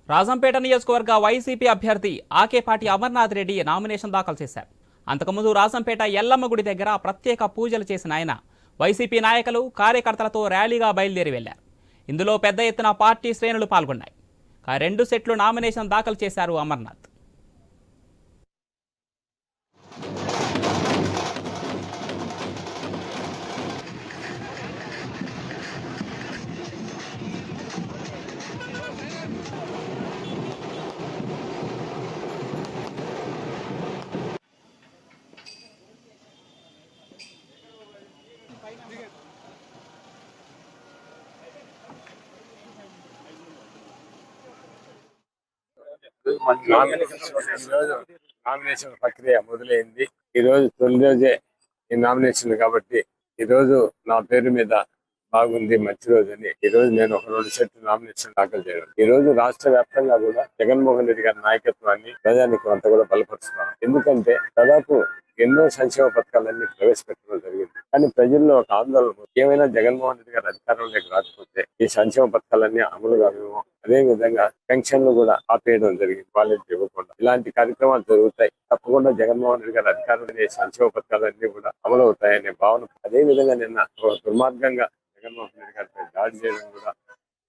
రాజంపేట నియోజకవర్గ వైసీపీ అభ్యర్థి ఆకేపాటి అమర్నాథ్ రెడ్డి నామినేషన్ దాఖలు చేశారు. అంతకుముందు రాజంపేట ఎల్లమ్మ గుడి దగ్గర ప్రత్యేక పూజలు చేసిన ఆయన వైసీపీ నాయకులు కార్యకర్తలతో ర్యాలీగా బయలుదేరి వెళ్లారు. ఇందులో పెద్ద ఎత్తున పార్టీ శ్రేణులు పాల్గొన్నాయి. 2 సెట్లు నామినేషన్ దాఖలు చేశారు అమర్నాథ్. నామినేషన్ ప్రక్రియ మొదలైంది. ఈ రోజు తొలి రోజే ఈ నామినేషన్ కాబట్టి ఈ రోజు నా పేరు మీద బాగుంది, మంచి రోజు అని ఈ రోజు నేను ఒక 2 సెట్లు నామినేషన్ దాఖలు చేయడం. ఈ రోజు రాష్ట్ర వ్యాప్తంగా కూడా జగన్మోహన్ రెడ్డి గారి నాయకత్వాన్ని ప్రజానికి అంతా కూడా బలపరుస్తున్నాను. ఎందుకంటే దాదాపు ఎన్నో సంక్షేమ పథకాలన్నీ ప్రవేశపెట్టడం జరిగింది. కానీ ప్రజల్లో ఒక ఆందోళన, ఏమైనా జగన్మోహన్ రెడ్డి గారు అధికారంలోకి రాకపోతే ఈ సంక్షేమ పథకాలన్నీ అమలు కావేమో, అదే విధంగా పెన్షన్లు కూడా ఆపేయడం జరిగింది, వాళ్ళకి ఇవ్వకుండా. ఇలాంటి కార్యక్రమాలు జరుగుతాయి. తప్పకుండా జగన్మోహన్ రెడ్డి గారు అధికారంలో సంక్షేమ పథకాలన్నీ కూడా అమలు అవుతాయనే భావన. అదే విధంగా నిన్న దుర్మార్గంగా జగన్మోహన్ రెడ్డి గారిపై దాడి చేయడం కూడా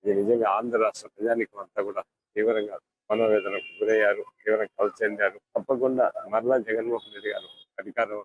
ఇది నిజంగా ఆంధ్ర రాష్ట్ర ప్రజానికి అంతా కూడా తీవ్రంగా మనోవేదనకు గురయ్యారు, తీవ్రంగా కలు చెందారు. తప్పకుండా మరలా జగన్మోహన్ రెడ్డి గారు అధికారం